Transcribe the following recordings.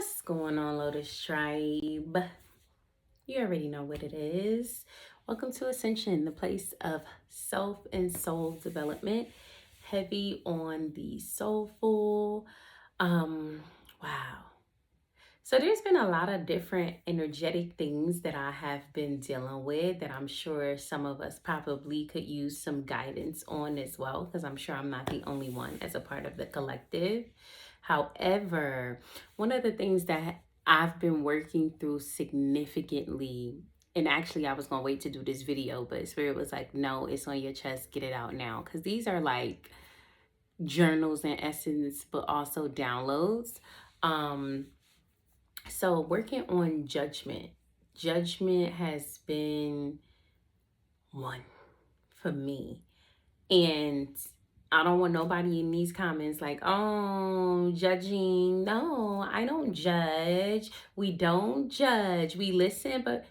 What's going on, Lotus Tribe? You already know what it is. Welcome to Ascension, the place of self and soul development, heavy on the soulful. Um, wow. So there's been a lot of different energetic things that I have been dealing with that I'm sure some of us probably could use some guidance on as well, because I'm sure I'm not the only one as a part of the collective. However, one of the things that I've been working through significantly, and actually I was going to wait to do this video, but Spirit was like, no, it's on your chest, get it out now. Because these are like journals in essence, but also downloads. Um, so working on judgment. Judgment has been one for me. And I don't want nobody in these comments like, oh, judging. No, I don't judge. We don't judge. We listen, but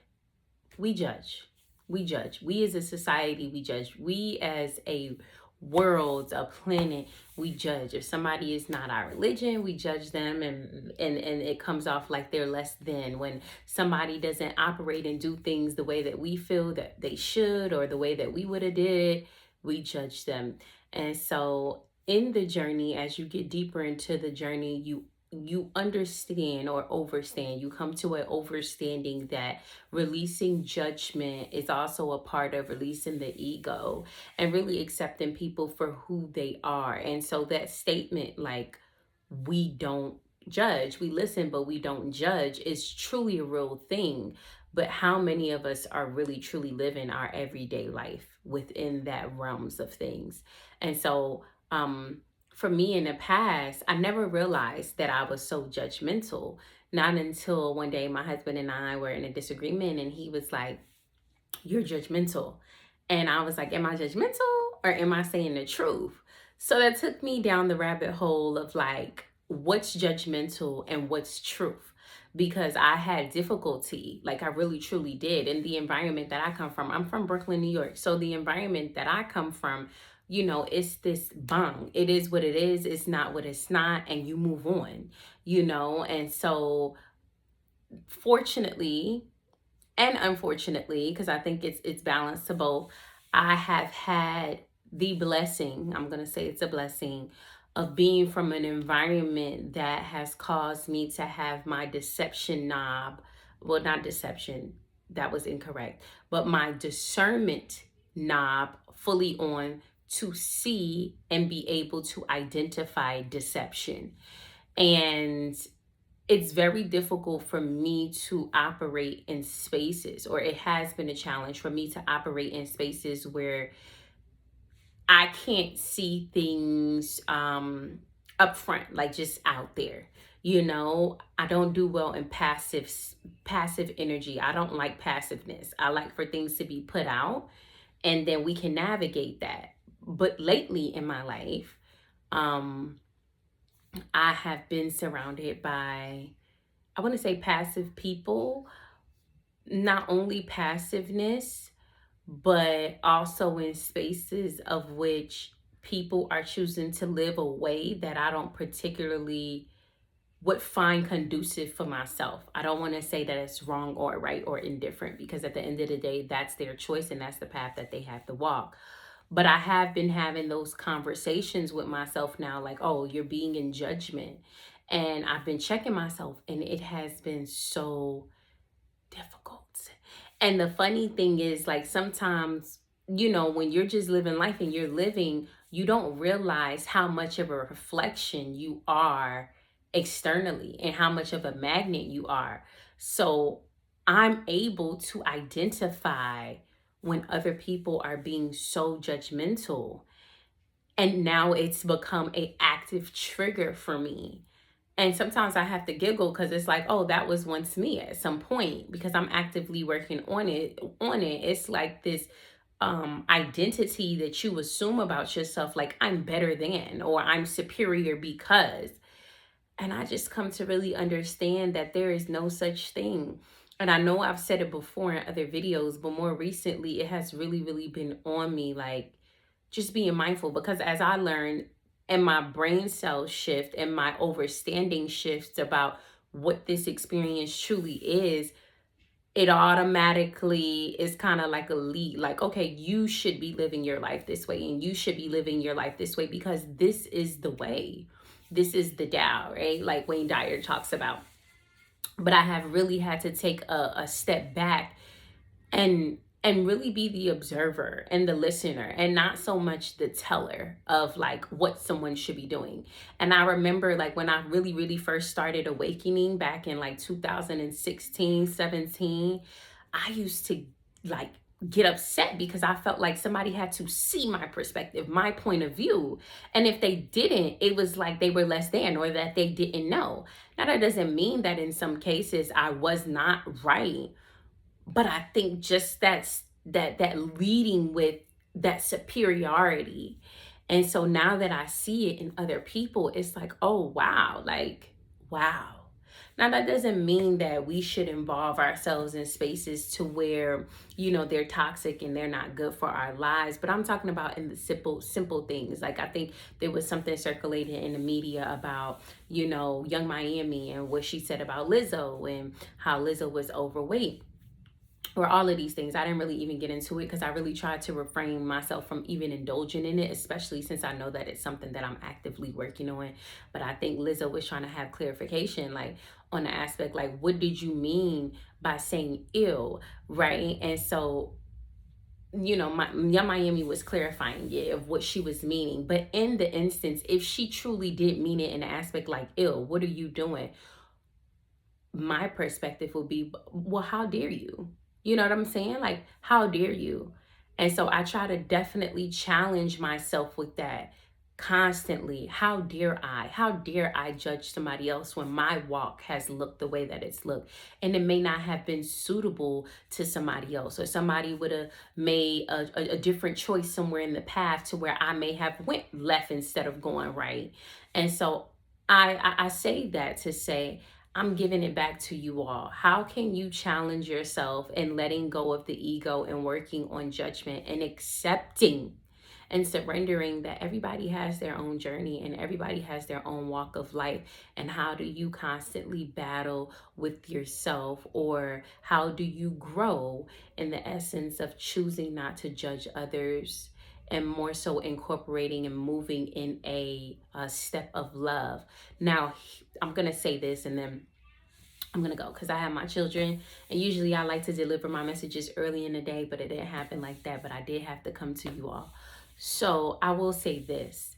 we judge. We judge. We as a society, we judge. We as a world, a planet, we judge. If somebody is not our religion, we judge them, and it comes off like they're less than. When somebody doesn't operate and do things the way that we feel that they should, or the way that we would have did, we judge them. And so in the journey, as you get deeper into the journey, you understand or overstand, you come to an overstanding that releasing judgment is also a part of releasing the ego and really accepting people for who they are. And so that statement, like, we don't judge, we listen, but we don't judge, is truly a real thing. But how many of us are really truly living our everyday life within that realms of things? And so, for me in the past, I never realized that I was so judgmental. Not until one day my husband and I were in a disagreement and he was like, you're judgmental. And I was like, am I judgmental or am I saying the truth? So that took me down the rabbit hole of like, what's judgmental and what's truth? Because I had difficulty, like I really truly did, in the environment that I come from. I'm from Brooklyn, New York. So the environment that I come from, it's this bang. It is what it is. It's not what it's not. And you move on. And so fortunately, and unfortunately, because I think it's balanced to both, I have had the blessing, I'm going to say it's a blessing, of being from an environment that has caused me to have my deception knob, well, not deception, that was incorrect, but my discernment knob fully on to see and be able to identify deception. And it's very difficult for me to operate in spaces, or it has been a challenge for me to operate in spaces where I can't see things up front, like just out there. I don't do well in passive energy. I don't like passiveness. I like for things to be put out, and then we can navigate that. But lately in my life, I have been surrounded by, I want to say, passive people. Not only passiveness, but also in spaces of which people are choosing to live a way that I don't particularly would find conducive for myself. I don't want to say that it's wrong or right or indifferent, because at the end of the day, that's their choice and that's the path that they have to walk. But I have been having those conversations with myself now, like, oh, you're being in judgment. And I've been checking myself, and it has been so difficult. And the funny thing is, like, sometimes, when you're just living life and you're living, you don't realize how much of a reflection you are externally and how much of a magnet you are. So I'm able to identify when other people are being so judgmental. And now it's become a active trigger for me. And sometimes I have to giggle because it's like, oh, that was once me at some point, because I'm actively working on it. It's like this identity that you assume about yourself, like I'm better than, or I'm superior because. And I just come to really understand that there is no such thing. And I know I've said it before in other videos, but more recently it has really, really been on me, like just being mindful, because as I learn and my brain cells shift and my overstanding shifts about what this experience truly is, it automatically is kind of like a lead, like, okay, you should be living your life this way, and you should be living your life this way, because this is the way. This is the Tao, right? Like Wayne Dyer talks about. But I have really had to take a step back and really be the observer and the listener, and not so much the teller of like what someone should be doing. And I remember like when I really first started awakening back in like 2016, 17, I used to like get upset because I felt like somebody had to see my perspective, my point of view. And if they didn't, it was like they were less than, or that they didn't know. Now, that doesn't mean that in some cases I was not right, but I think just that leading with that superiority. And so now that I see it in other people, it's like, oh wow, like wow. Now that doesn't mean that we should involve ourselves in spaces to where, you know, they're toxic and they're not good for our lives, but I'm talking about in the simple things. Like I think there was something circulating in the media about, you know, Young Miami and what she said about Lizzo and how Lizzo was overweight, or all of these things. I didn't really even get into it because I really tried to refrain myself from even indulging in it, especially since I know that it's something that I'm actively working on. But I think Lizzo was trying to have clarification, like on the aspect, like, what did you mean by saying ill, right? And so, you know, Young Miami was clarifying it of what she was meaning. But in the instance, if she truly did mean it in the aspect like ill, what are you doing? My perspective would be, well, how dare you? You know what I'm saying? Like, how dare you? And so I try to definitely challenge myself with that constantly. How dare I? How dare I judge somebody else when my walk has looked the way that it's looked? And it may not have been suitable to somebody else, or somebody would have made a different choice somewhere in the path to where I may have went left instead of going right. And so I say that to say, I'm giving it back to you all. How can you challenge yourself in letting go of the ego and working on judgment and accepting and surrendering that everybody has their own journey and everybody has their own walk of life? And how do you constantly battle with yourself, or how do you grow in the essence of choosing not to judge others, and more so incorporating and moving in a step of love? Now, I'm going to say this and then I'm going to go because I have my children. And usually I like to deliver my messages early in the day, but it didn't happen like that. But I did have to come to you all. So I will say this.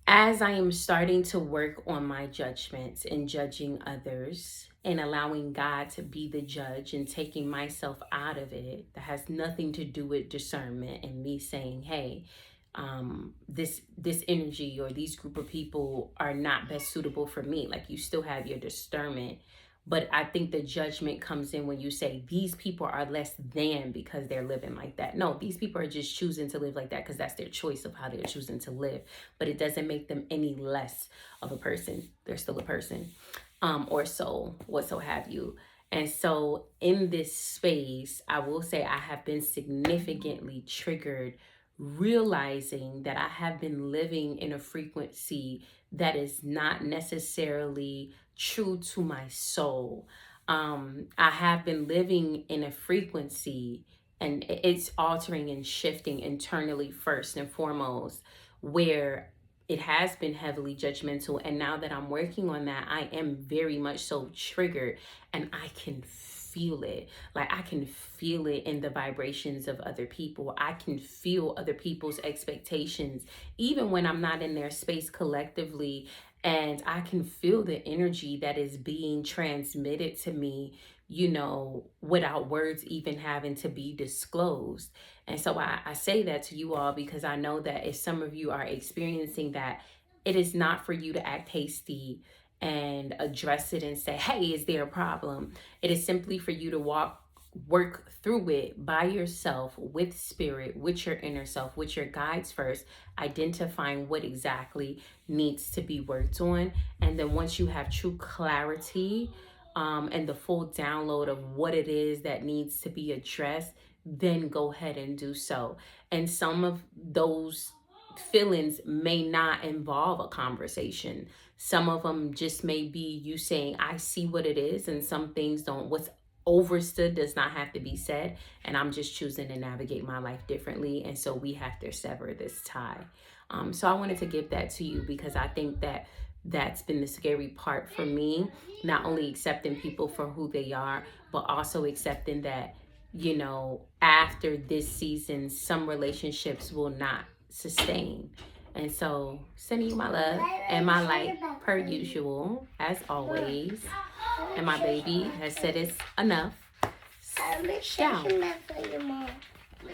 As I am starting to work on my judgments and judging others and allowing God to be the judge and taking myself out of it, that has nothing to do with discernment and me saying, hey, this energy or these group of people are not best suitable for me. Like, you still have your discernment, but I think the judgment comes in when you say these people are less than because they're living like that. No, these people are just choosing to live like that because that's their choice of how they're choosing to live. But it doesn't make them any less of a person. They're still a person, or soul, what so have you. And so in this space, I will say I have been significantly triggered, realizing that I have been living in a frequency that is not necessarily true to my soul. I have been living in a frequency, and it's altering and shifting internally first and foremost, where it has been heavily judgmental. And now that I'm working on that, I am very much so triggered, and I can feel it. Like, I can feel it in the vibrations of other people. I can feel other people's expectations, even when I'm not in their space collectively. And I can feel the energy that is being transmitted to me, you know, without words even having to be disclosed. And so I say that to you all because I know that if some of you are experiencing that, it is not for you to act hasty and address it and say, hey, is there a problem? It is simply for you to work through it by yourself, with spirit, with your inner self, with your guides first, identifying what exactly needs to be worked on. And then once you have true clarity, and the full download of what it is that needs to be addressed, then go ahead and do so. And some of those feelings may not involve a conversation. Some of them just may be you saying, I see what it is, and some things don't. What's overstood does not have to be said, and I'm just choosing to navigate my life differently, and so we have to sever this tie. So I wanted to give that to you because I think that that's been the scary part for me, not only accepting people for who they are, but also accepting that, you know, after this season, some relationships will not sustain. And so, sending you my love and my light per usual, as always. And my baby has said it's enough. Ciao.